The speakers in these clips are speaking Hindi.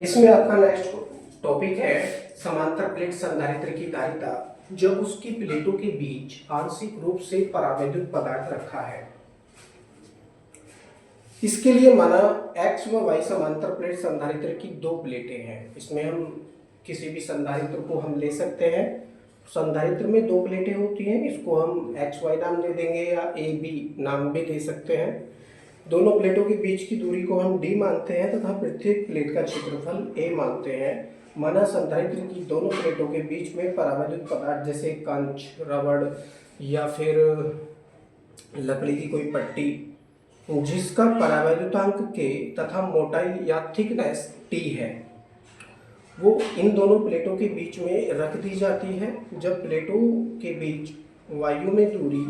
इसमें आपका नेक्स्ट टॉपिक है समांतर प्लेट संधारित्र की धारिता जब उसकी प्लेटों के बीच आंशिक रूप से परावैद्युत पदार्थ रखा है। इसके लिए माना एक्स व वाई समांतर प्लेट संधारित्र की दो प्लेटें हैं। इसमें हम किसी भी संधारित्र को हम ले सकते हैं। संधारित्र में दो प्लेटें होती हैं, इसको हम एक्स वाई नाम दे देंगे या ए बी नाम भी दे सकते हैं। दोनों प्लेटों के बीच की दूरी को हम d मानते हैं तथा प्रत्येक प्लेट का क्षेत्रफल a मानते हैं। माना संधारित्र की दोनों प्लेटों के बीच में परावैद्युत पदार्थ जैसे कंच, रबड़ या फिर लकड़ी की कोई पट्टी जिसका परावैद्युतांक k तथा मोटाई या थिकनेस t है, वो इन दोनों प्लेटों के बीच में रख दी जाती है। जब प्लेटों के बीच वायु में दूरी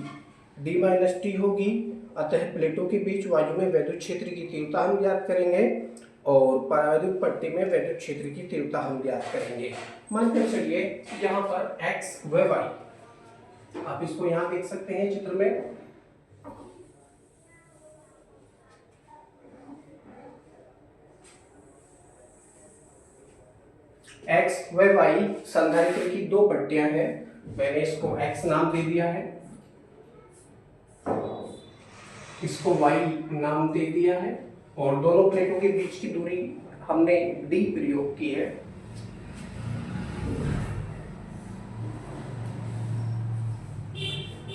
d-t होगी, अतः प्लेटों के बीच वायु में वैद्युत क्षेत्र की तीव्रता हम ज्ञात करेंगे और परावैद्युत पट्टी में वैद्युत क्षेत्र की तीव्रता हम ज्ञात करेंगे। मानकर चलिए यहाँ पर x व y, आप इसको यहाँ देख सकते हैं चित्र में। x व y संधारित्र की दो पट्टियां हैं। मैंने इसको x नाम दे दिया है, इसको y नाम दे दिया है और दोनों प्लेटों के बीच की दूरी हमने d प्रयोग की है।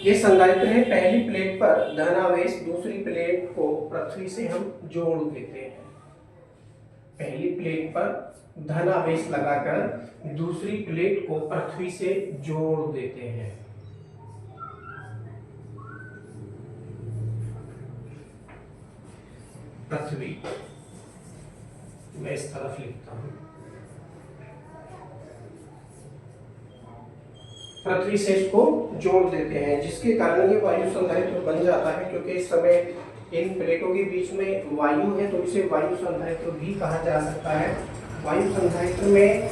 ये संधारित्र है। पहली प्लेट पर धनावेश दूसरी प्लेट को पृथ्वी से हम जोड़ देते हैं। पहली प्लेट पर धनावेश लगाकर दूसरी प्लेट को पृथ्वी से जोड़ देते हैं। पृथ्वी, मैं इस तरफ लिखता हूं, पृथ्वी से इसको जोड़ देते हैं, जिसके कारण ये वायु संधारित्र बन जाता है। क्योंकि इस समय इन प्लेटों के बीच में वायु है तो इसे वायु संधारित्र भी कहा जा सकता है। वायु संधारित्र में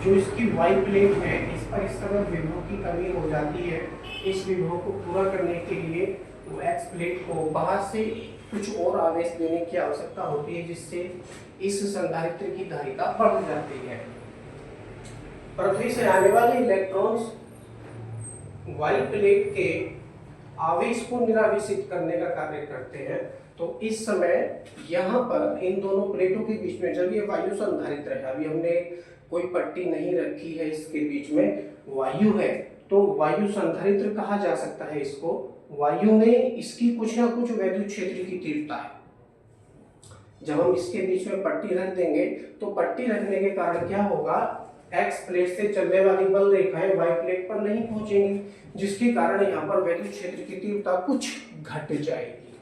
जो इसकी वाई प्लेट है, इस पर इस तरह विभव की कमी हो जाती है। इस विभव को पूरा करने के लिए वो एक्स प्लेट को बाहर से कुछ और आवेश देने की आवश्यकता होती है, जिससे इस संधारित्र की धारिता बढ़ जाती है। पृथ्वी से आने वाले इलेक्ट्रॉन्स वाई प्लेट के आवेश को निरावेशित करने का कार्य करते हैं। तो इस समय यहाँ पर इन दोनों प्लेटों के बीच में, जब ये वायु संधारित्र है, अभी हमने कोई पट्टी नहीं रखी है, इसके बीच में वायु है, तो वायु संधारित्र कहा जा सकता है इसको। वायु में इसकी कुछ ना कुछ वैद्युत क्षेत्र की तीव्रता है। जब हम इसके बीच में पट्टी रख देंगे तो पट्टी रखने के कारण क्या होगा, एक्स प्लेट से चलने वाली बल रेखाएं वाई प्लेट पर नहीं पहुंचेंगी, जिसके कारण यहाँ पर वैद्युत क्षेत्र की तीव्रता कुछ घट जाएगी।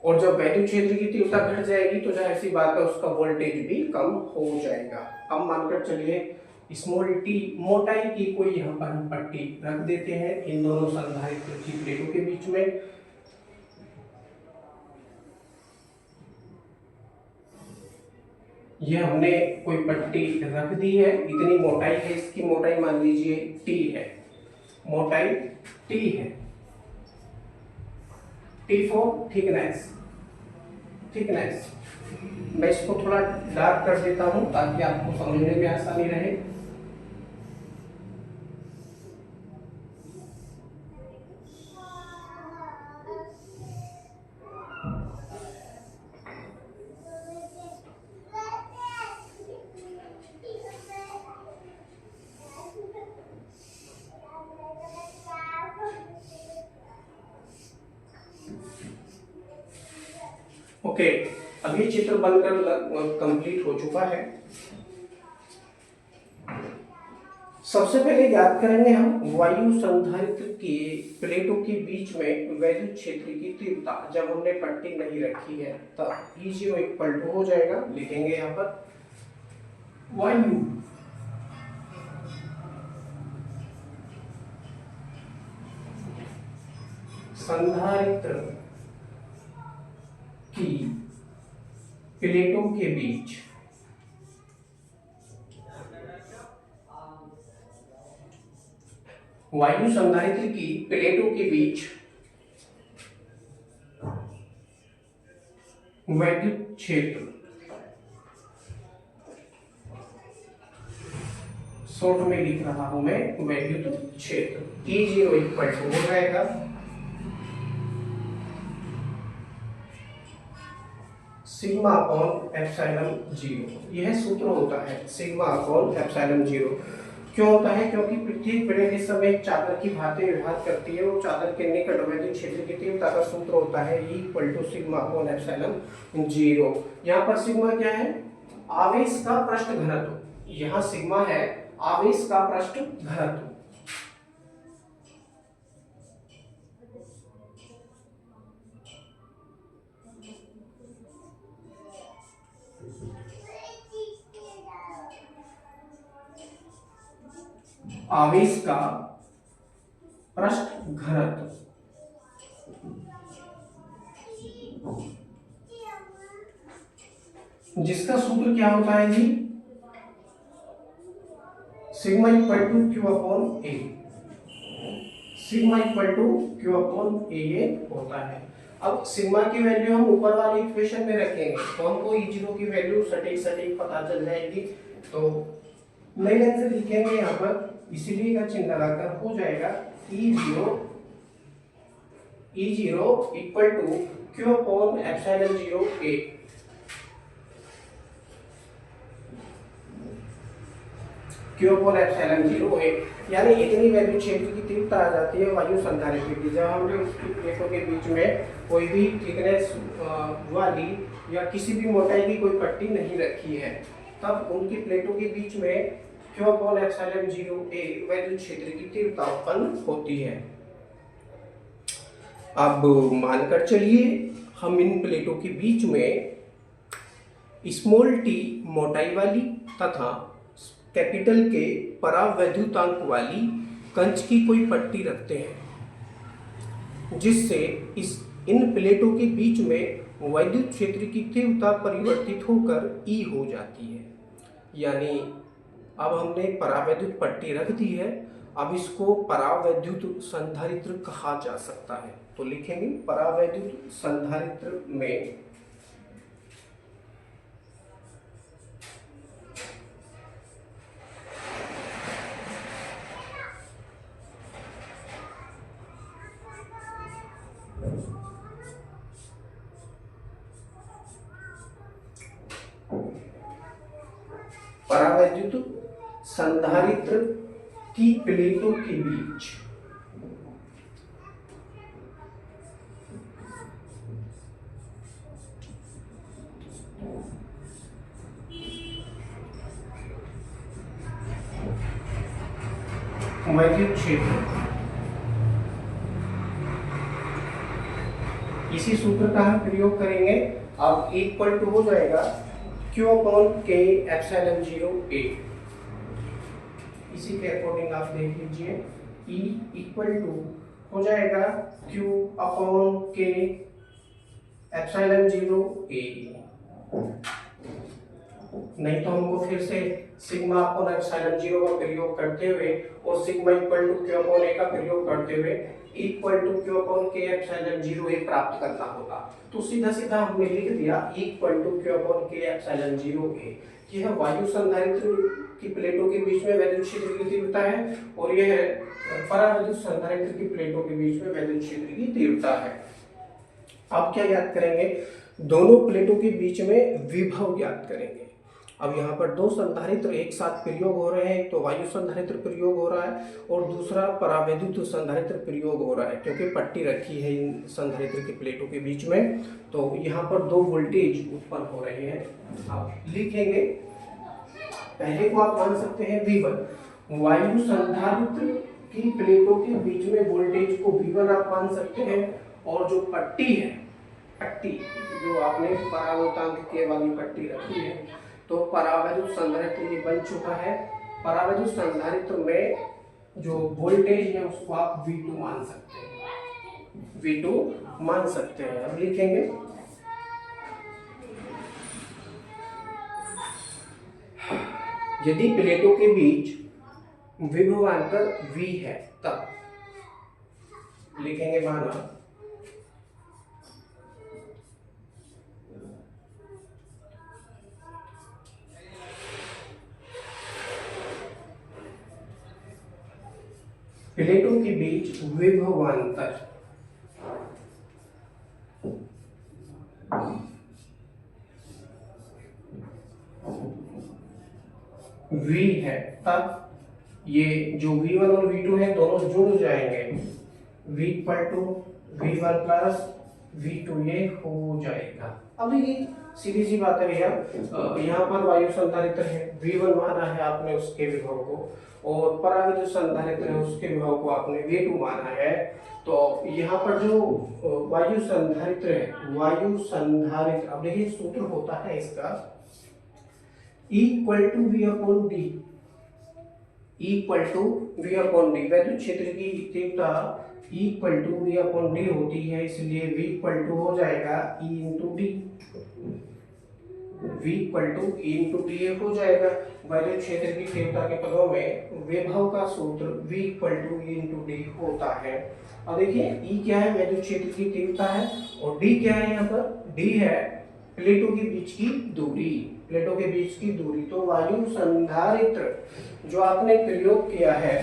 और जब वैद्युत क्षेत्र की तीव्रता घट जाएगी तो जाहिर सी बात है उसका वोल्टेज भी कम हो जाएगा। अब मानकर चलिए स्मॉल टी मोटाई की कोई यहाँ पर हम पट्टी रख देते हैं इन दोनों संधारित्र की प्लेटों के बीच में। ये हमने कोई पट्टी रख दी है, इतनी मोटाई है, इसकी मोटाई मान लीजिए टी है, मोटाई टी है। टी फॉर थिकनेस, थिकनेस मैं इसको थोड़ा डार्क कर देता हूं ताकि आपको समझने में आसानी रहे। ओके, अभी चित्र बनकर कंप्लीट हो चुका है। सबसे पहले याद करेंगे हम वायु संधारित्र की प्लेटों के बीच में वैद्युत क्षेत्र की तीव्रता। जब हमने पट्टी नहीं रखी है तब E0 इक्वल टू हो जाएगा, लिखेंगे यहाँ पर वायु संधारित्र की प्लेटों के बीच वायु संधारित्र की प्लेटों के बीच वैद्युत क्षेत्र, शॉर्ट में लिख रहा हूं मैं वैद्युत क्षेत्र, E0 इक्वल टू हो जाएगा सिग्मा अपॉन एप्सिलॉन जीरो। यह सूत्र होता है सिग्मा अपॉन एप्सिलॉन जीरो। क्यों होता है? क्योंकि प्रत्येक प्लेट इस समय एक चादर की भांति व्यवहार करती है और चादर के निकट वैद्युत क्षेत्र की तीव्रता का सूत्र होता है E equal to sigma upon epsilon zero. यहाँ पर सिग्मा क्या है? आवेश का पृष्ठ घनत्व। यहाँ सिग्मा है आवेश का पृष्ठ घनत्व। आवेश का पृष्ठ घनत्व, जिसका सूत्र क्या होता है जी? Sigma equal to Q upon A. Sigma equal to Q upon A होता है। अब सिग्मा की वैल्यू हम ऊपर वाले इक्वेशन में रखेंगे तो हमको E0 की वैल्यू सटीक पता चल जाएगी। तो नई लाइन से लिखेंगे यहाँ पर, इसीलिए का चिन्ह लगाकर हो जाएगा E0 equal to Q upon epsilon zero A. Q upon epsilon zero A, यानी इतनी वैद्युत क्षेत्र की तीव्रता आ जाती है वायु संधारित्र की। जब हमने उसकी प्लेटों के बीच में कोई भी थिकनेस वाली या किसी भी मोटाई की कोई पट्टी नहीं रखी है, तब उनकी प्लेटों के बीच में क्यू अपॉन एप्सिलॉन जीरो ए वैद्युत क्षेत्र की तीव्रता उत्पन्न होती है। अब मानकर चलिए हम इन प्लेटों के बीच में स्मॉल टी मोटाई वाली तथा कैपिटल के परावैद्युतांक वाली कंच की कोई पट्टी रखते हैं, जिससे इन प्लेटों के बीच में वैद्युत क्षेत्र की तीव्रता परिवर्तित होकर E हो जाती है। यानी अब हमने परावैद्युत पट्टी रख दी है, अब इसको परावैद्युत संधारित्र कहा जा सकता है। तो लिखेंगे परावैद्युत संधारित्र में परावैद्युत संधारित्र की प्लेटों के बीच वैद्युत क्षेत्र, इसी सूत्र का हम प्रयोग करेंगे। अब इक्वल टू हो जाएगा Q upon K epsilon zero ए। इसी के अकॉर्डिंग आप देख लीजिए E इक्वल टू हो जाएगा Q upon K epsilon zero ए। नहीं तो हमको फिर से सिग्मा अपॉन एप्सिलॉन जीरो का प्रयोग करते हुए और sigma equal to Q upon A का प्रयोग करते हुए equal to Q upon K epsilon zero A प्राप्त करना होगा। तो सीधा सीधा हमने लिख दिया equal to Q upon K epsilon zero A. यह वायु संधारित्र की प्लेटों के बीच में वैद्युत क्षेत्र की तीव्रता है और यह परावैद्युत संधारित्र की प्लेटों के बीच में वैद्युत क्षेत्र की तीव्रता है। अब क्या ज्ञात करेंगे? दोनों प्लेटों के बीच में विभव ज्ञात करेंगे। अब यहाँ पर दो संधारित्र एक साथ प्रयोग हो रहे हैं, तो वायु संधारित्र प्रयोग हो रहा है और दूसरा परावैद्युत संधारित्र प्रयोग हो रहा है, क्योंकि पट्टी रखी है इन संधारित्र की प्लेटों के बीच में। तो यहाँ पर दो वोल्टेज उत्पन्न हो रहे हैं। आप लिखेंगे, पहले को आप मान सकते हैं V1। वायु संधारित्र की प्लेटों के बीच में वोल्टेज को V1 आप मान सकते हैं, और जो पट्टी है, पट्टी जो आपने परावर्तांक के वाली पट्टी रखी है, तो परावैद्युत संधारित्र ये बन चुका है। परावैद्युत संधारित्र में जो वोल्टेज है उसको आप V2 मान सकते हैं, V2 मान सकते हैं। अब लिखेंगे यदि प्लेटों के बीच विभवांतर V है, तब लिखेंगे माना प्लेटों के बीच विभवांतर V है, तब ये जो V1 और V2 है दोनों जुड़ जाएंगे, V equal to V1 plus V2 ये हो जाएगा। अब ये सीधी सी बात है भैया, यहाँ पर वायु संधारित्र है, V1 माना है आपने उसके विभव को, और पराविद्युत संधारित्र है उसके विभव को आपने V2 माना है। तो यहाँ पर जो वायु संधारित्र है, वायु संधारित्र, अब देखिए सूत्र होता है इसका equal to V upon D, equal to V upon D. वैद्युत क्षेत्र की तीव्रता equal to V upon D होती है, इसलिए v इक्वल टू हो जाएगा E into D, v equal to E into D हो जाएगा। वैद्युत क्षेत्र की तीव्रता के पदों में विभव का सूत्र v equal to E into D होता है। अब देखिए E क्या है, वैद्युत क्षेत्र की तीव्रता है, और D क्या है, यहाँ पर D है प्लेटों के बीच की दूरी, प्लेटों के बीच की दूरी। तो वायु संधारित्र जो आपने प्रयोग किया है,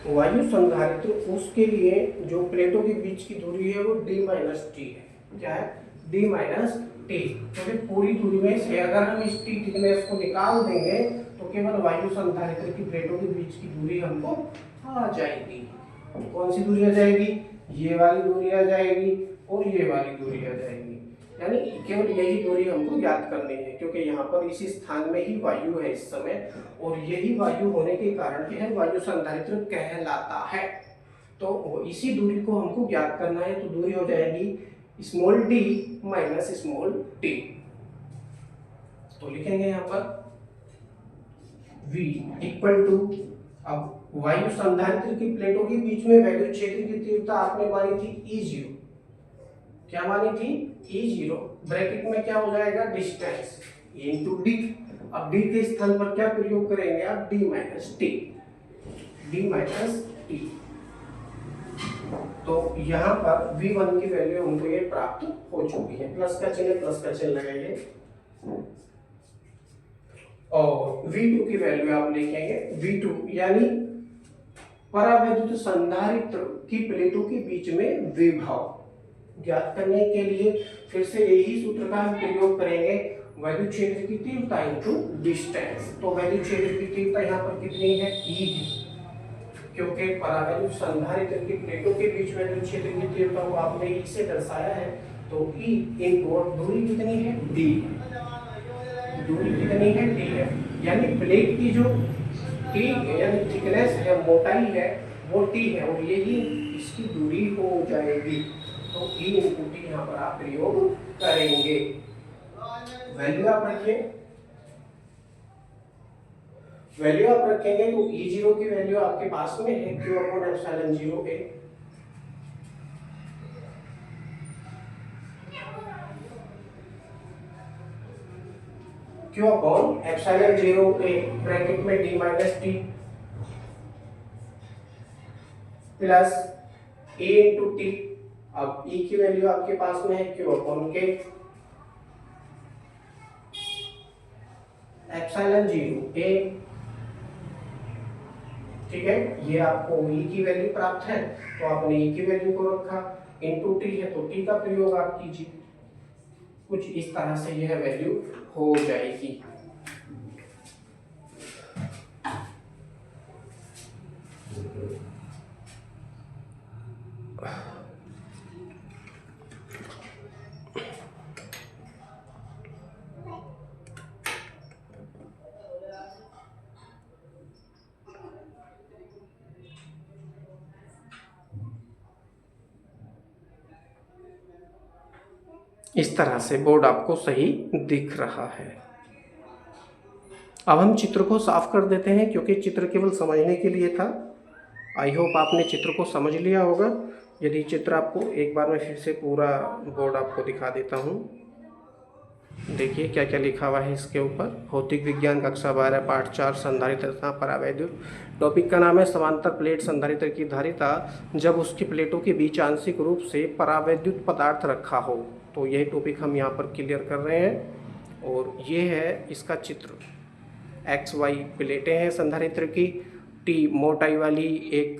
वायु संधारित्र, उसके लिए जो प्लेटों के बीच की दूरी है वो d माइनस टी है। क्या है, d माइनस टी। क्योंकि पूरी दूरी में से अगर हम इस t थिकनेस को निकाल देंगे तो केवल वायु संधारित्र की प्लेटों के बीच की दूरी हमको आ जाएगी। कौन सी दूरी आ जाएगी, ये वाली दूरी आ जाएगी और ये वाली दूरी आ जाएगी, यानी केवल यही दूरी हमको ज्ञात करनी है, क्योंकि यहाँ पर इसी स्थान में ही वायु है इस समय, और यही वायु होने के कारण यह वायु संधारित्र कहलाता है। तो इसी दूरी को हमको ज्ञात करना है, तो दूरी हो जाएगी small d minus small t। तो लिखेंगे यहाँ पर v इक्वल टू, अब वायु संधारित्र की प्लेटों के बीच में वैद्युत क्षेत्र की तीव्रता आपने मानी थी E0, क्या मानी थी E0, ब्रैकेट में क्या हो जाएगा डिस्टेंस इनटू d। अब d के स्थान पर क्या प्रयोग करेंगे आप, d minus T, d minus T. तो यहाँ पर v1 की वैल्यू हमको ये प्राप्त हो चुकी है, प्लस का चिन्ह, प्लस का चिन्ह लगाइए, और v2 की वैल्यू आप लिखेंगे v2, यानी परावैद्युत संधारित्र की प्लेटों के बीच में विभव ज्ञात करने के लिए फिर से यही सूत्र का हम प्रयोग करेंगे, वैद्युत क्षेत्र की तीव्रता इनटू डिस्टेंस। तो वैद्युत क्षेत्र की तीव्रता यहाँ पर कितनी है, E, क्योंकि परावैद्युत संधारित्र की प्लेटों के बीच वैद्युत क्षेत्र की तीव्रता को आपने E से दर्शाया है, तो E इनटू दूरी कितनी है D, दूरी कितनी है D है, यानी प्लेट की जो T यानी थिकनेस है, मोटाई है, वो T है, और यही इसकी दूरी हो जाएगी। तो E इंटू टी यहाँ पर आप प्रयोग करेंगे। वैल्यू आप रखिए, वैल्यू आप रखेंगे तो E0 की वैल्यू आपके पास में है Q upon epsilon 0A, Q upon epsilon 0A bracket में d minus T plus A into T. अब E की वैल्यू आपके पास में है Q upon K epsilon 0A, ठीक है, ये आपको E की वैल्यू प्राप्त है, तो आपने E की वैल्यू को रखा, इनटू टी है तो टी का प्रयोग आप कीजिए, कुछ इस तरह से यह वैल्यू हो जाएगी। इस तरह से बोर्ड आपको सही दिख रहा है। अब हम चित्र को साफ कर देते हैं, क्योंकि चित्र केवल समझने के लिए था। आई होप आपने चित्र को समझ लिया होगा। यदि चित्र आपको एक बार मैं फिर से पूरा बोर्ड आपको दिखा देता हूँ। देखिए क्या क्या लिखा हुआ है इसके ऊपर। भौतिक विज्ञान कक्षा 12 पाठ 4 संधारित्र तथा परावैद्युत। टॉपिक का नाम है समांतर प्लेट संधारित्र की धारिता जब उसकी प्लेटों के बीच आंशिक रूप से परावैद्युत पदार्थ रखा हो। तो यही टॉपिक हम यहाँ पर क्लियर कर रहे हैं। और ये है इसका चित्र। XY प्लेटें हैं संधारित्र की, टी मोटाई वाली एक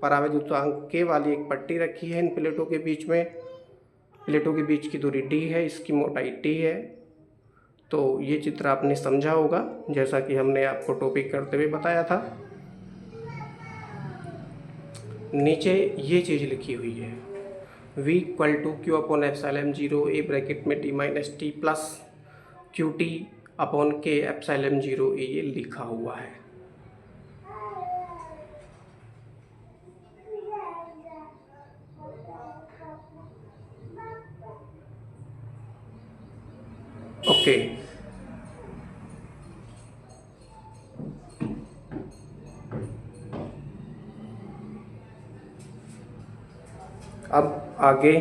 परावैद्युतांक के वाली एक पट्टी रखी है इन प्लेटों के बीच में। प्लेटों के बीच की दूरी डी है, इसकी मोटाई टी है। तो ये चित्र आपने समझा होगा, जैसा कि हमने आपको टॉपिक करते हुए बताया था। नीचे ये चीज़ लिखी हुई है, V equal to Q upon epsilon 0 A bracket में T minus T plus Q T upon K epsilon 0 A, ये लिखा हुआ है। ओके, अब आगे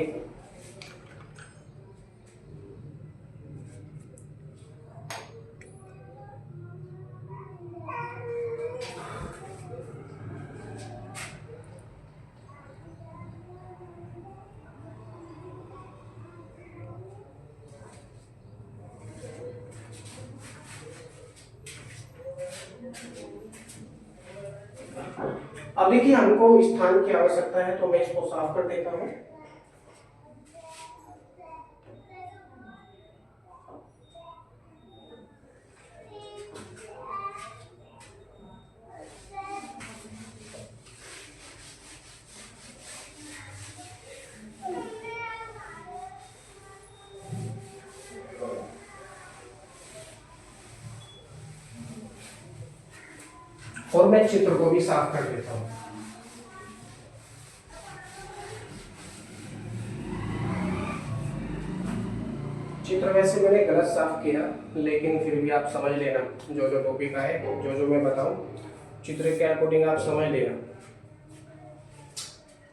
अब देखिए, हमको स्थान की आवश्यकता है, तो मैं इसको साफ कर देता हूँ। और मैं चित्र को भी साफ कर देता हूँ। चित्र वैसे मैंने गलत साफ किया, लेकिन फिर भी आप समझ लेना, जो जो टॉपिक आए, जो मैं बताऊं, चित्र के अकॉर्डिंग आप समझ लेना।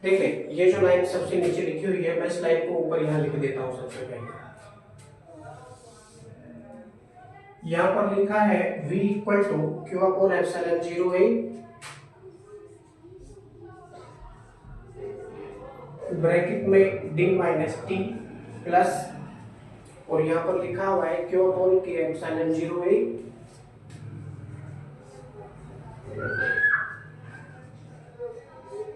देखिए, ये जो लाइन सबसे नीचे लिखी हुई है, मैं इस लाइन को ऊपर यहाँ लिख देता हूँ सबसे पहले। यहाँ पर लिखा है V equal to Q upon epsilon 0 A bracket में डी माइनस टी प्लस, और यहाँ पर लिखा हुआ है Q upon K epsilon 0 A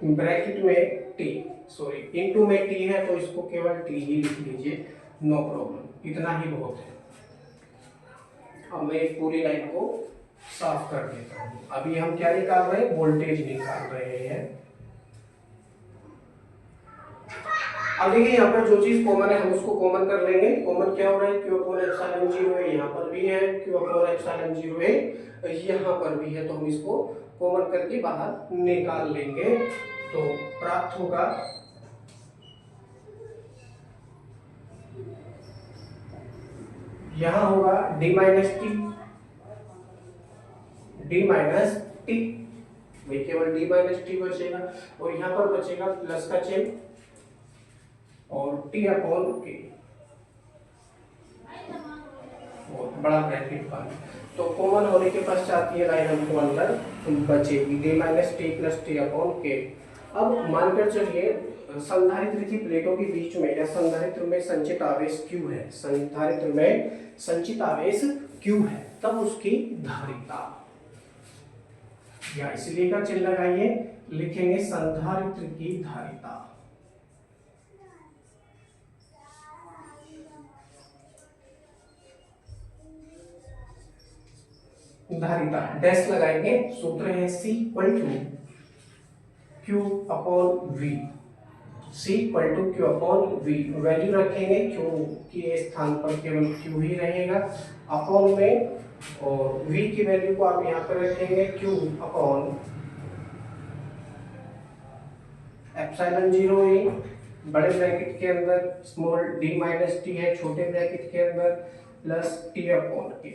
bracket में टी, सॉरी इनटू में टी है, तो इसको केवल टी ही लिख लीजिए, नो प्रॉब्लम, इतना ही बहुत है। अब मैं एक पूरी लाइन को साफ कर देता हूँ। अभी हम क्या निकाल रहे हैं? वोल्टेज निकाल रहे हैं। अब देखिए, यहाँ पर जो चीज कॉमन है हम उसको कॉमन कर लेंगे। कॉमन क्या हो रहा है? क्यू अपॉन एप्सिलॉन 0 है, यहाँ पर भी है, क्यू अपॉन एप्सिलॉन 0 है, यहाँ पर भी है, तो हम इसको कॉमन करके बाहर निकाल लेंगे। तो प्राप्त होगा यहाँ होगा D minus T, D minus T, वही केवल डी माइनस टी बचेगा, और यहाँ पर बचेगा प्लस का चिन्ह और टी अपॉन के, बड़ा ब्रैकेट पर। तो कॉमन होने के पश्चात ये लाइन हमको अंदर बचेगी, D minus T plus T upon के। अब मानकर चलिए संधारित्र की प्लेटों के बीच में या संधारित्र में संचित आवेश Q है, संधारित्र में संचित आवेश Q है, तब उसकी धारिता, या इसलिए का चिन्ह लगाइए, लिखेंगे संधारित्र की धारिता। धारिता डैश लगाएंगे, सूत्र है C equal to Q upon V, C equal to Q upon V, value रखेंगे Q के स्थान पर केवल Q ही रहेगा अपॉन में, और V की वैल्यू को आप यहाँ पर रखेंगे Q अपॉन एप्सिलॉन 0 ए, बड़े ब्रैकेट के अंदर स्मॉल d माइनस टी है, छोटे ब्रैकेट के अंदर प्लस टी अपॉन के,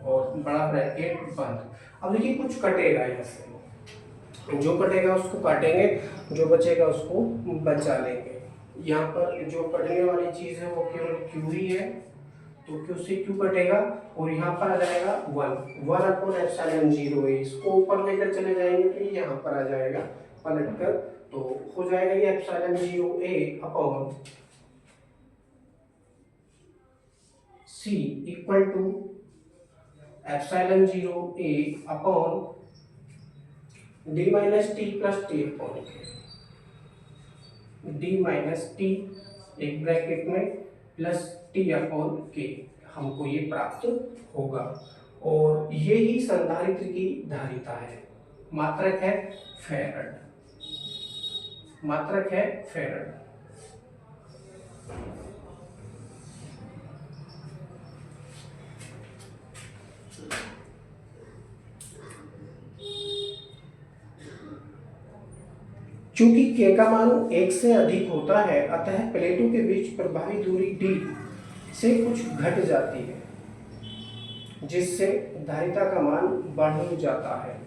और बड़ा ब्रैकेट बंद। अब देखिए कुछ कटेगा यहाँ से, जो कटेगा उसको काटेंगे, जो बचेगा उसको बचा लेंगे। यहाँ पर जो कटने वाली चीज है वो केवल Q ही है, तो Q से Q कटेगा, और यहाँ पर आ जाएगा 1 अपॉन एप्सिलॉन 0 है, इसको ऊपर लेकर चले जाएंगे तो ये यहाँ पर आ जाएगा पलट कर, तो हो जाएगा ये epsilon 0 upon C equal to epsilon 0 a upon d minus T plus T upon K, d minus T एक ब्रैकेट में प्लस टी अपॉन के, हमको ये प्राप्त होगा। और ये ही संधारित्र की धारिता है। मात्रक है फैराड, मात्रक है फैराड। चूंकि के का मान 1 से अधिक होता है, अतः प्लेटों के बीच प्रभावी दूरी d से कुछ घट जाती है, जिससे धारिता का मान बढ़ जाता है।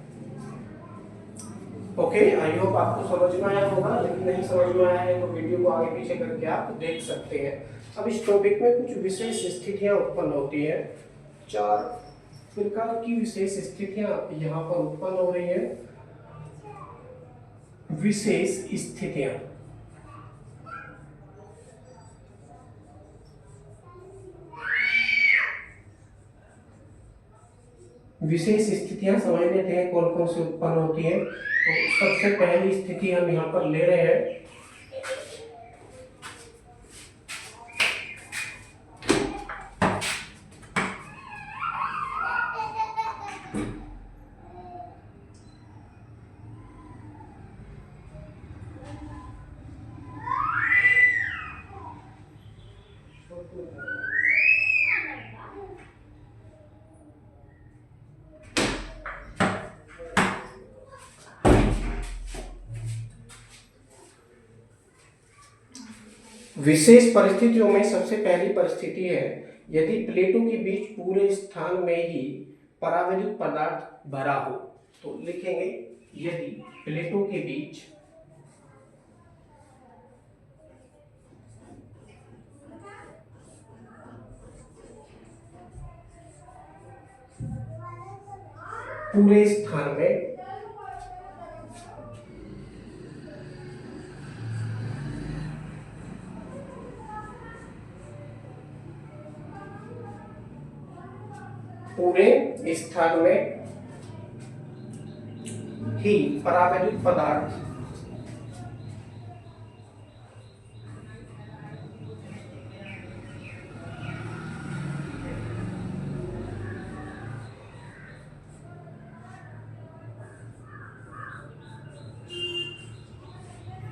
ओके, आई होप आपको समझ में आया होगा। लेकिन नहीं समझ में आया है तो वीडियो को आगे पीछे करके आप देख सकते हैं। अब इस टॉपिक में कुछ विशेष स्थितियां उत्पन्न होती हैं। 4 प्रकार की विशेष स्थितियां यहाँ पर उत्पन्न हो रही हैं। विशेष स्थितियां, विशेष स्थितियां समझ लेते हैं कौन कौन सी उत्पन्न होती है। तो सबसे पहली स्थिति हम यहाँ पर ले रहे हैं, विशेष परिस्थितियों में सबसे पहली परिस्थिति है यदि प्लेटों के बीच पूरे स्थान में ही परावैद्युत पदार्थ भरा हो। तो लिखेंगे यदि प्लेटों के बीच पूरे स्थान में ही परावैद्युत पदार्थ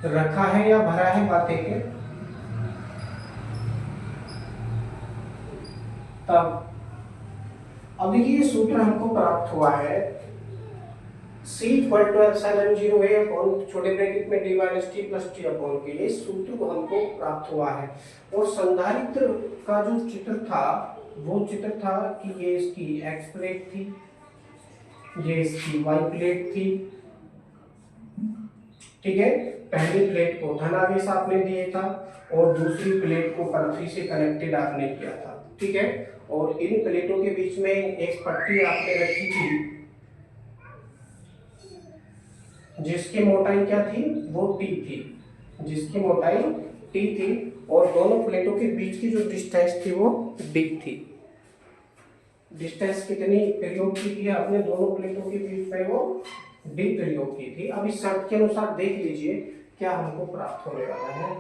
रखा है या भरा है, बातें के तब अब देखिए ये सूत्र हमको प्राप्त हुआ है, C = एप्सिलॉन 0 a अपॉन छोटे ब्रैकेट में d minus T plus T upon के। ये सूत्र हमको प्राप्त हुआ है। और संधारित्र का जो चित्र था वो चित्र था कि ये इसकी x प्लेट थी, ये इसकी y प्लेट थी। ठीक है, पहली प्लेट को धनावेश आपने दिया था और दूसरी प्लेट को पृथ्वी से कनेक्टेड आपने किया था। ठीक है, और इन प्लेटों के बीच में एक पट्टी आपने रखी थी जिसकी मोटाई क्या थी, वो टी थी, जिसकी मोटाई टी थी। और दोनों प्लेटों के बीच की जो डिस्टेंस थी वो डी थी। डिस्टेंस कितनी प्रयोग की थी आपने दोनों प्लेटों के बीच में, वो डी प्रयोग की थी। अब इस शर्त के अनुसार देख लीजिए क्या हमको प्राप्त होने वाला है।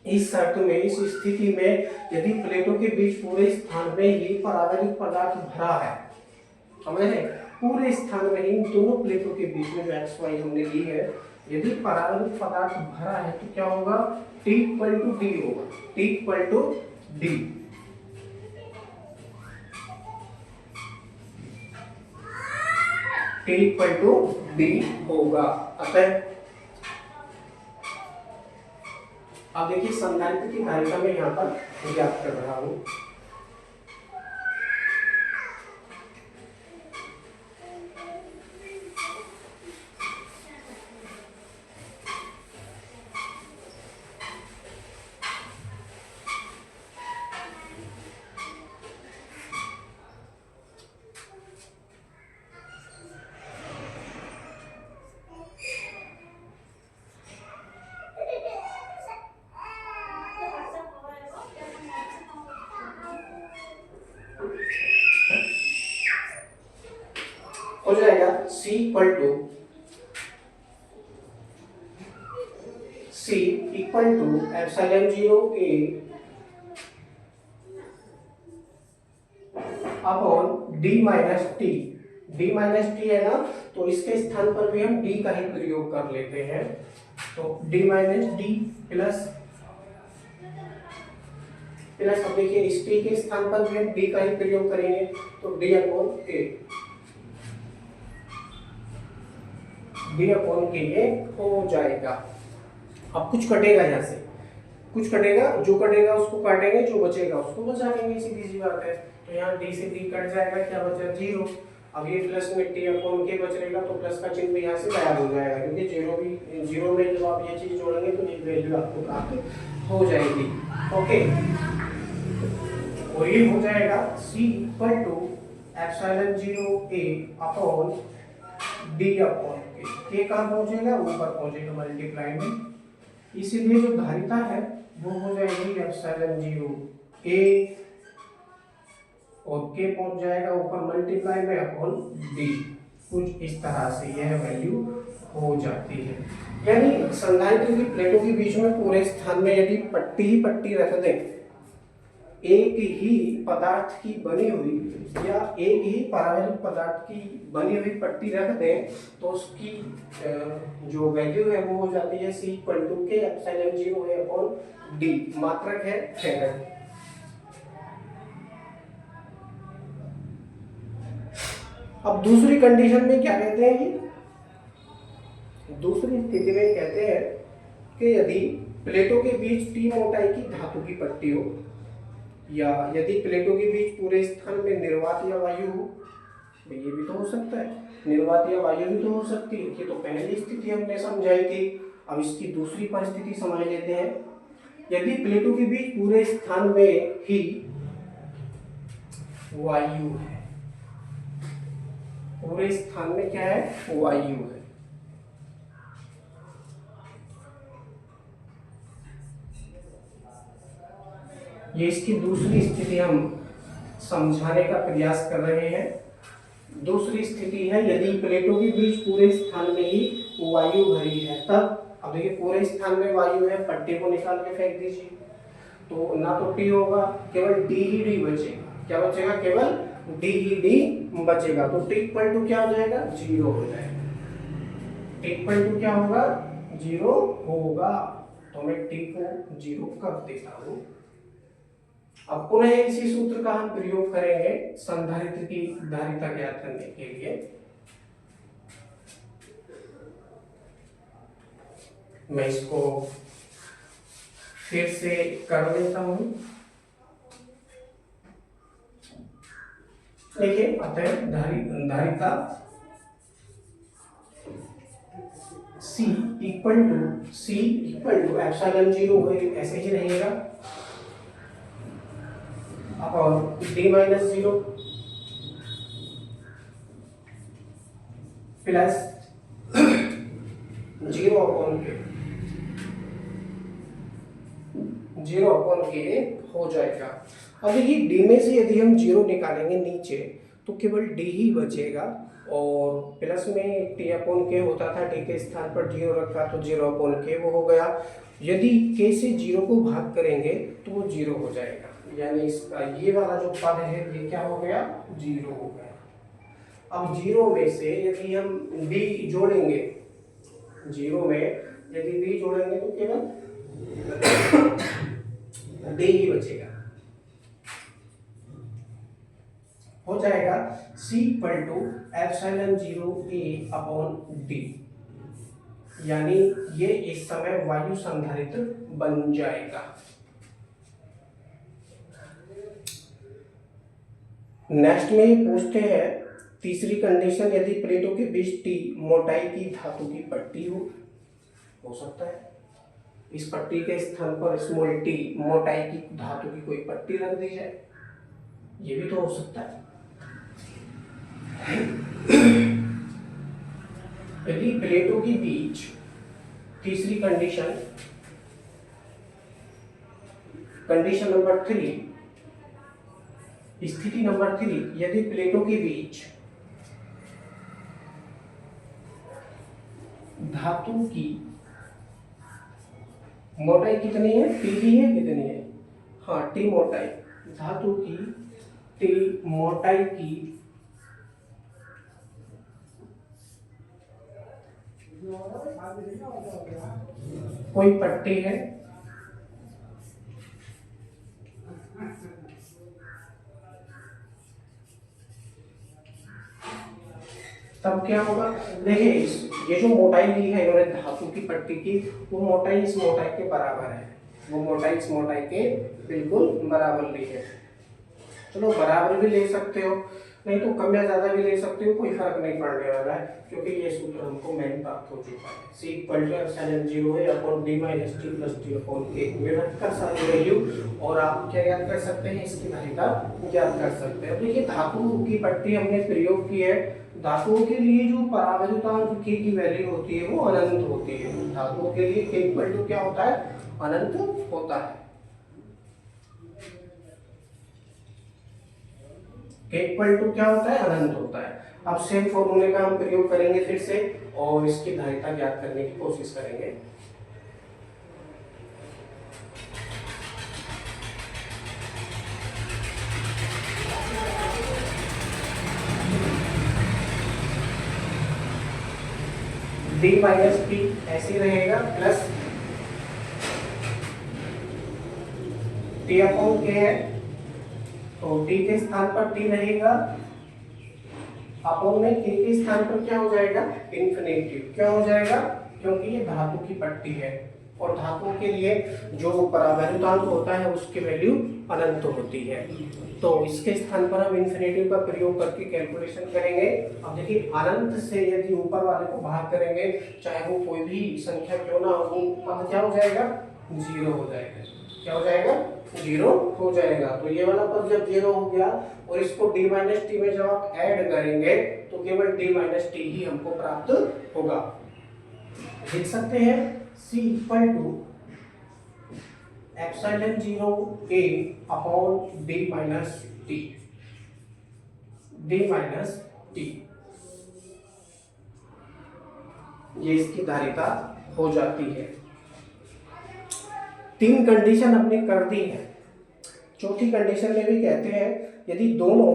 इस शर्त में, इस स्थिति में यदि प्लेटों के बीच पूरे स्थान में ही परावैद्युत पदार्थ भरा है, समझ रहे, पूरे स्थान में इन दोनों प्लेटों के बीच में जो एक्स वाई हमने ली है, यदि परावैद्युत पदार्थ भरा है तो क्या होगा, T = D होगा। T = D, T = D होगा। अतः अब देखिए संधारित्र की धारिता में यहाँ पर ज्ञात कर रहा हूं। Equal to epsilon 0 A upon D minus T. D minus T है ना, तो इसके स्थान पर भी हम डी का ही प्रयोग कर लेते हैं। तो डी माइनस डी प्लस अब देखिए इस टी के स्थान पर भी हम डी का ही प्रयोग करेंगे, तो डी अपॉन के हो जाएगा। अब कुछ कटेगा, यहाँ से कुछ कटेगा, जो कटेगा उसको काटेंगे, जो बचेगा उसको बचा लेंगे, सीधी सी बात है। तो यहाँ डी से डी कट जाएगा, क्या बचा 0। अब ये प्लस में टी अपॉन के बच रहेगा, तो प्लस का चिन्ह भी यहाँ से गायब हो जाएगा, क्योंकि जीरो में जब आप ये चीज जोड़ेंगे तो ये वैल्यू आपको प्राप्त हो जाएगी। ओके, और ये हो जाएगा C equal to epsilon 0 A upon D upon K कहाँ पहुंचेगा, ऊपर पहुंचेगा मल्टीप्लाई में। इसीलिए जो धारिता है वो हो जाएगी एप्सिलॉन 0 A और के पहुंच जाएगा ऊपर मल्टीप्लाई में अपॉन डी। कुछ इस तरह से यह वैल्यू हो जाती है। यानी संधारित्र की प्लेटों के बीच में पूरे स्थान में यदि पट्टी ही पट्टी रख दें, एक ही पदार्थ की बनी हुई या एक ही पारवैलिक पदार्थ की बनी हुई पट्टी रख दें, तो उसकी जो वैल्यू है वो हो जाती है C इक्वल टू के एप्सिलॉन 0 है अपॉन डी। मात्रक है फेरेड। अब दूसरी कंडीशन में क्या कहते हैं, दूसरी स्थिति में कहते हैं कि यदि प्लेटों के बीच T मोटाई की धातु की पट्टी हो, या यदि प्लेटों के बीच पूरे स्थान में निर्वात या वायु हो, ये भी तो हो सकता है, निर्वात या वायु भी तो हो सकती है। ये तो पहली स्थिति हमने समझाई थी। अब इसकी दूसरी परिस्थिति समझ लेते हैं। यदि प्लेटों के बीच पूरे स्थान में ही वायु है, पूरे स्थान में क्या है, वायु है, ये इसकी दूसरी स्थिति हम समझाने का प्रयास कर रहे हैं। दूसरी स्थिति है यदि प्लेटों के बीच पूरे स्थान में ही वायु भरी है, तब अब देखिए पूरे स्थान में वायु है, पट्टी को निकाल के फेंक दीजिए, तो ना तो टी होगा, केवल डी ही डी बचेगा। क्या बचेगा, केवल डी ही डी बचेगा। तो टी इक्वल टू क्या हो जाएगा, 0 हो जाएगा। टी इक्वल टू क्या होगा, 0 होगा। तो मैं टी को 0 कर देता हूँ। अब पुनः इसी सूत्र का हम प्रयोग करेंगे संधारित्र की धारिता ज्ञात करने के लिए। मैं इसको फिर से कर लेता हूं। देखिए अतः धारिता C इक्वल टू एप्सिलॉन 0 ऐसे ही रहेगा और D माइनस 0 प्लस 0 अपॉन के हो जाएगा। अब देखिए D में से यदि हम 0 निकालेंगे नीचे, तो केवल D ही बचेगा, और प्लस में T अपॉन के होता था, T के स्थान पर 0 रखा तो 0 अपॉन के वो हो गया। यदि K से 0 को भाग करेंगे तो वो 0 हो जाएगा, यानी इसका ये वाला जो पद है ये क्या हो गया, 0 हो गया। अब 0 में से यदि हम D जोड़ेंगे, 0 में यदि D जोड़ेंगे तो केवल D ही बचेगा। हो जाएगा C equal to epsilon 0 A upon D, यानी ये इस समय वायु संधारित्र बन जाएगा। नेक्स्ट में ये पूछते हैं तीसरी कंडीशन, यदि प्लेटों के बीच T मोटाई की धातु की पट्टी हो सकता है इस पट्टी के स्थान पर स्मॉल t मोटाई की धातु की कोई पट्टी रख दी जाए, ये भी तो हो सकता है। यदि प्लेटों के बीच, तीसरी कंडीशन, कंडीशन नंबर 3, स्थिति नंबर 3, यदि प्लेटों के बीच धातु की मोटाई कितनी है, टी ही है, कितनी है, हाँ टी मोटाई, धातु की टी मोटाई की कोई पट्टी है तब क्या होगा। देखिए ये जो मोटाई ली है इन्होंने धातु की पट्टी की, वो मोटाई इस मोटाई के बराबर है, वो मोटाई इस मोटाई के बिल्कुल बराबर ली है। चलो बराबर भी ले सकते हो, नहीं तो कम या ज्यादा भी ले सकते हो, कोई फर्क नहीं पड़ने वाला है, क्योंकि ये सूत्र हमको मैन प्राप्त हो चुका है। C इक्वल टू एप्सिलॉन 0 है upon d minus T plus T upon के में रखकर सारी वैल्यू, और आप क्या ज्ञात कर सकते हैं, इसकी धारिता ज्ञात कर सकते हैं। देखिए धातु की पट्टी हमने प्रयोग की है, धातुओं के लिए जो परावैद्युतांक k की वैल्यू होती है वो अनंत होती है। धातुओं के लिए k इक्वल टू क्या होता है, अनंत होता है। इक्वल टू क्या होता है, अनंत होता है। अब सेम फॉर्मूले का हम प्रयोग करेंगे फिर से, और इसकी धारिता ज्ञात करने की कोशिश करेंगे। d माइनस पी ऐसे रहेगा प्लस टी अपॉन के है, तो टी के स्थान पर टी रहेगा, अपॉन में के के स्थान पर क्या हो जाएगा, इंफिनिटी। क्या हो जाएगा, क्योंकि ये धातु की पट्टी है और धातु के लिए जो परावैद्युतांक होता है उसकी वैल्यू अनंत होती है, तो इसके स्थान पर हम इंफिनिटी का प्रयोग करके कैलकुलेशन करेंगे। अब देखिए अनंत से यदि ऊपर वाले को भाग करेंगे, चाहे वो कोई भी संख्या क्यों ना हो, पद क्या हो जाएगा, जीरो हो जाएगा। क्या हो जाएगा, जीरो हो जाएगा। तो ये वाला पद जब जीरो हो गया और इसको d माइनस टी में जब आप ऐड करेंगे तो केवल d माइनस टी ही हमको प्राप्त होगा। देख सकते हैं C equal to epsilon 0 a upon d minus T, d minus T, ये इसकी धारिता हो जाती है। तीन कंडीशन हमने कर दी है। चौथी कंडीशन में भी कहते हैं यदि दोनों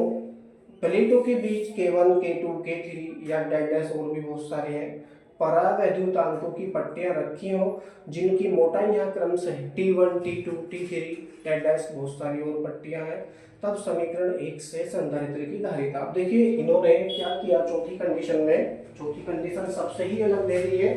प्लेटों के बीच K1, K2, K3 या डैश और भी बहुत सारे हैं परावैद्युतांकों की पट्टियां रखी हो जिनकी मोटाई यहाँ क्रमशः T1, T2, T3 डैश बहुत सारी और पट्टियां हैं, तब समीकरण 1 से संधारित्र की धारिता। अब देखिए इन्होंने क्या किया चौथी कंडीशन में, चौथी कंडीशन सबसे ही अलग दे दी है।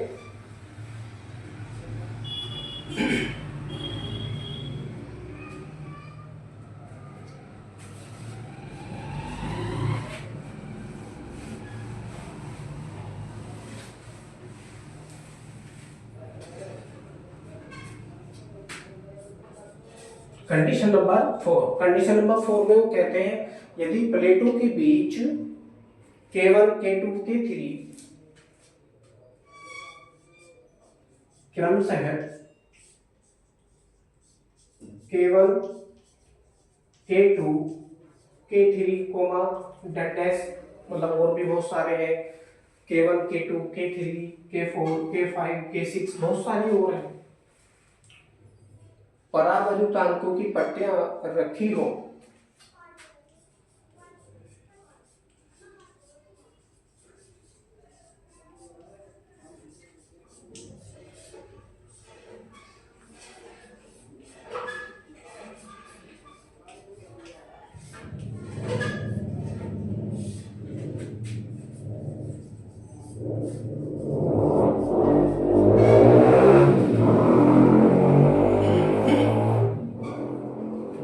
कंडीशन नंबर 4, कंडीशन नंबर 4 में वो कहते हैं यदि प्लेटों के बीच K1, K2, K3 क्रमशः K1, K2, K3 coma dash, मतलब और भी बहुत सारे हैं K1, K2, K3, K4, K5, K6 बहुत सारी और हैं, परावैद्युतांकों की पट्टियां रखी हो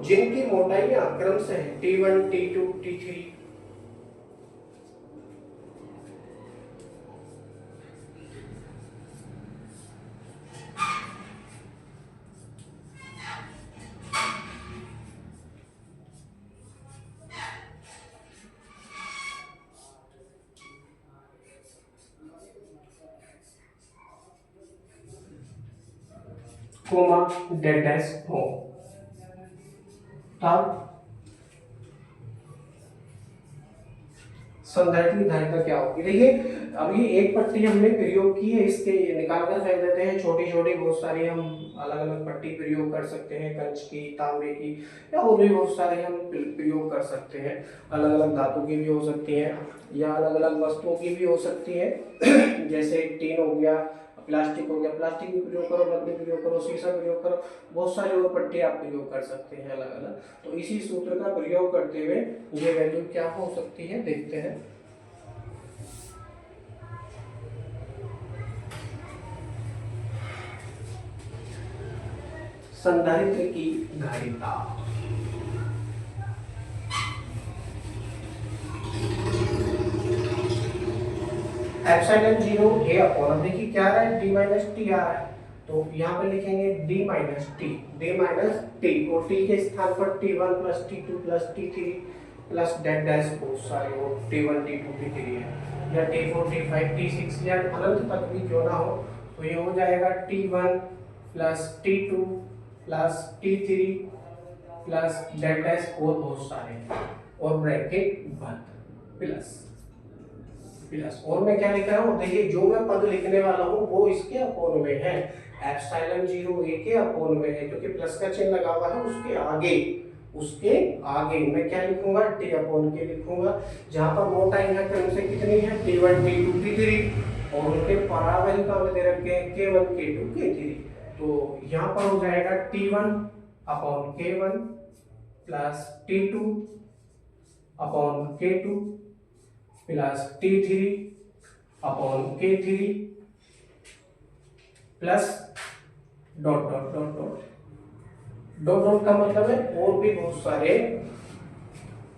जिनकी मोटाइयां क्रमशः T1, T2, T3 coma dash हो, तब संधारित्र की धारिता क्या होगी। देखिए अभी एक पट्टी हमने प्रयोग की है, इसके निकाल कर फेंक देते हैं, छोटी छोटी बहुत सारी हम अलग अलग पट्टी प्रयोग कर सकते हैं, कंच की, तांबे की, या और भी बहुत सारे हम प्रयोग कर सकते हैं। अलग अलग धातु की भी हो सकती है या अलग अलग वस्तुओं की भी हो सकती है जैसे टीन हो गया, प्लास्टिक हो गया, प्लास्टिक भी प्रयोग करो, लकड़ी प्रयोग करो, शीशा प्रयोग करो, बहुत सारी और पट्टी आप प्रयोग कर सकते हैं अलग अलग। तो इसी सूत्र का प्रयोग करते हुए ये वैल्यू क्या हो सकती है देखते हैं। संधारित्र की धारिता एप्सिलॉन 0 ए अपॉन, देखिए क्या आ रहा है, डी माइनस टी आ रहा है, तो यहाँ पे लिखेंगे डी माइनस टी, और टी के स्थान पर t1 plus t2 plus t3 plus dot dash बहुत सारे हो, t1 t2 t3 है, या t4 t5 t6 या अनंत तक भी क्यों ना हो, तो ये हो जाएगा t1 plus t2 plus t3 plus dot dash और बहुत सारे, और ब्रैकेट बंद प्लस प्लस, और मैं क्या लिख रहा हूँ, देखिए जो मैं पद लिखने वाला हूँ वो इसके अपोन में है, एप्सिलॉन 0 ए के अपोन में है, क्योंकि प्लस का चिन्ह लगा हुआ है उसके आगे मैं क्या लिखूंगा, टी अपोन के लिखूंगा, जहां पर मोटाई है क्रम से कितनी है, t1 t2 t3, और उनके परावैल्यू का दे रखे हैं k1 k2 k3, तो यहाँ पर हो जाएगा t1 upon k1 plus t2 upon k2 plus t3 upon k3 plus dot dot dot dot dot dot का मतलब है और भी बहुत सारे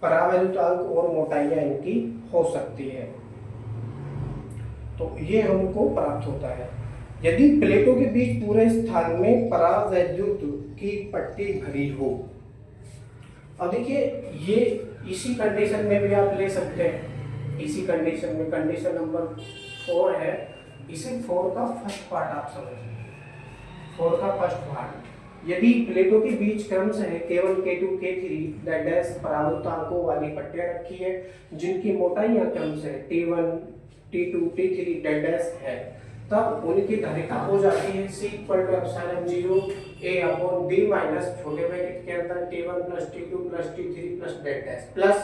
परावैल्यूतांक और मोटाइयां इनकी हो सकती है, तो ये हमको प्राप्त होता है यदि प्लेटों के बीच पूरे स्थान में परावैद्युत की पट्टी भरी हो। अब देखिए ये इसी कंडीशन में भी आप ले सकते हैं, इसी कंडीशन में कंडीशन नंबर 4 है, इसे 4 का फर्स्ट पार्ट आप समझिए, 4 का फर्स्ट पार्ट, यदि प्लेटों के बीच क्रमश है k1 k2 k3 डैश परावैल्यूतांकों वाली पट्टियां रखी है जिनकी मोटाई क्रमश है t1 t2 t3 डैश है, तब उनकी धारिता हो जाती है C = epsilon 0 a upon d minus छोटे ब्रैकेट के अंदर t1 plus t2 plus t3 plus dash plus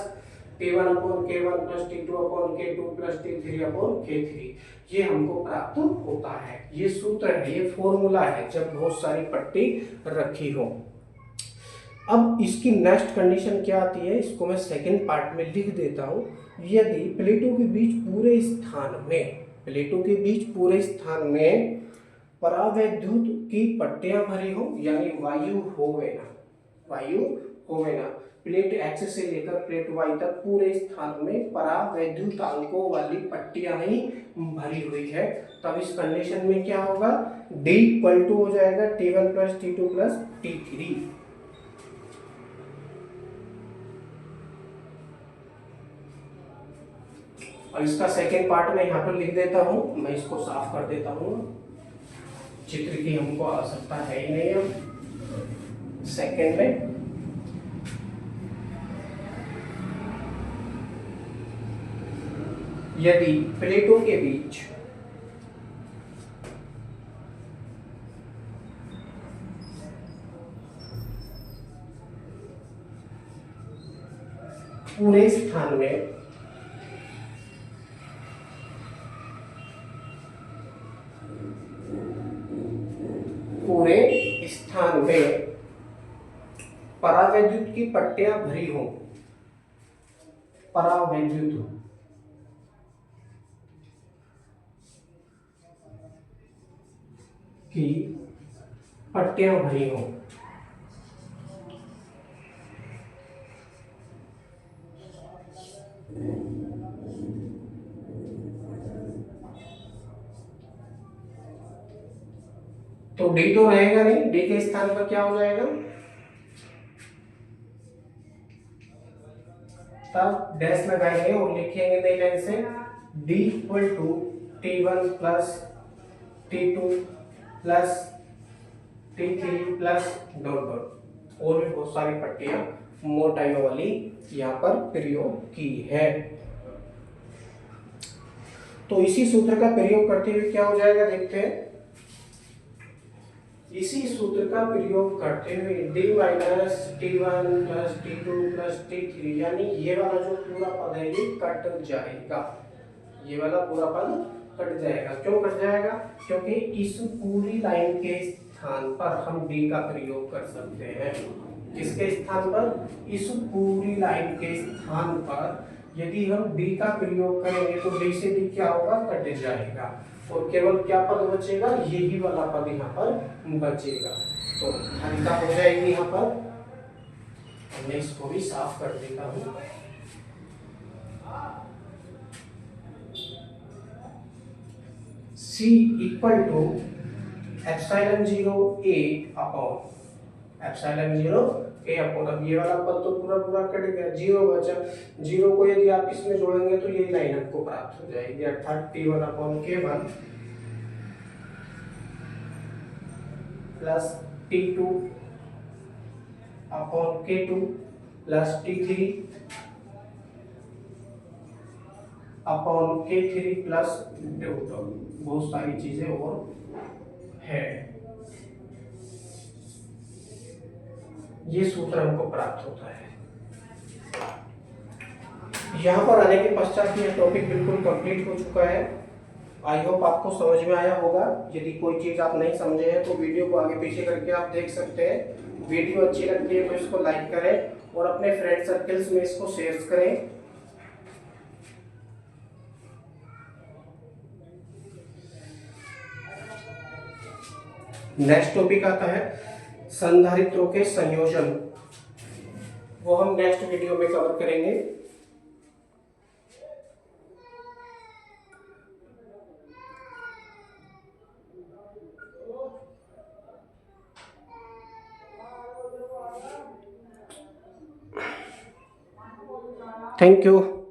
t1 upon k1 plus t2 upon k2 plus t3 upon k3, ये हमको प्राप्त होता है। ये सूत्र है, ये फॉर्मूला है जब बहुत सारी पट्टी रखी हो। अब इसकी नेक्स्ट कंडीशन क्या आती है, इसको मैं सेकंड पार्ट में लिख देता हूं, यदि प्लेटों के बीच पूरे स्थान में परावैद्युत की पट्टियां भरी हो, यानी वायु होवे ना, प्लेट X से लेकर प्लेट Y तक पूरे स्थान में परावैद्युतांकों वाली पट्टियां ही भरी हुई है, तब इस कंडीशन में क्या होगा, D = हो जाएगा t1 plus t2 plus t3। और इसका सेकेंड पार्ट मैं यहाँ पर लिख देता हूँ, मैं इसको साफ कर देता हूँ, चित्र की हमको आवश्यकता है ही नहीं है। सेकेंड में यदि प्लेटों के बीच पूरे स्थान में परावैद्युत की पट्टियां भरी हो, परावैद्युत की पट्टियां भरी हो, तो डी तो रहेगा नहीं, डी के स्थान पर क्या हो जाएगा, तब डैश लगाएंगे और लिखेंगे नई लाइन से D = t1 plus t2 plus t3 plus dot dot, और भी बहुत सारी पट्टियां मोटाइयों वाली यहाँ पर प्रयोग की है। तो इसी सूत्र का प्रयोग करते हुए क्या हो जाएगा देखते हैं। इसी सूत्र का प्रयोग करते हुए d minus t1 plus t2 plus t3 यानी ये वाला जो पूरा पद है ये कट जाएगा। ये वाला पूरा पद कट जाएगा। क्यों कट जाएगा? क्योंकि इस पूरी लाइन के स्थान पर हम d का प्रयोग कर सकते हैं। किसके स्थान पर? इस पूरी लाइन के स्थान पर यदि हम d का प्रयोग करेंगे तो d से d क्या होगा? कट जाएगा और केवल क्या पद बचेगा? यही वाला पद यहाँ पर बचेगा। तो धारिता हो जाएगी यहाँ पर। मैं इसको भी साफ कर देता हूँ। C equal to epsilon 0 A upon epsilon 0 A upon, अब ये वाला पद तो पूरा पूरा कट गया, 0 बचा। 0 को यदि आप इसमें जोड़ेंगे तो ये लाइन आपको प्राप्त हो जाएगी, अर्थात T1 upon K1 plus T2 upon K2 plus T3 upon K3 plus बहुत सारी चीजें और है। ये सूत्र हमको प्राप्त होता है। यहाँ पर आने के पश्चात यह टॉपिक बिल्कुल कंप्लीट हो चुका है। आई होप आपको समझ में आया होगा। यदि कोई चीज आप नहीं समझे हैं तो वीडियो को आगे पीछे करके आप देख सकते हैं। वीडियो अच्छी लगती है तो इसको लाइक करें और अपने फ्रेंड सर्कल्स में इसको शेयर करें। नेक्स्ट टॉपिक आता है संधारित्रों के संयोजन। वो हम नेक्स्ट वीडियो में कवर करेंगे। Thank you.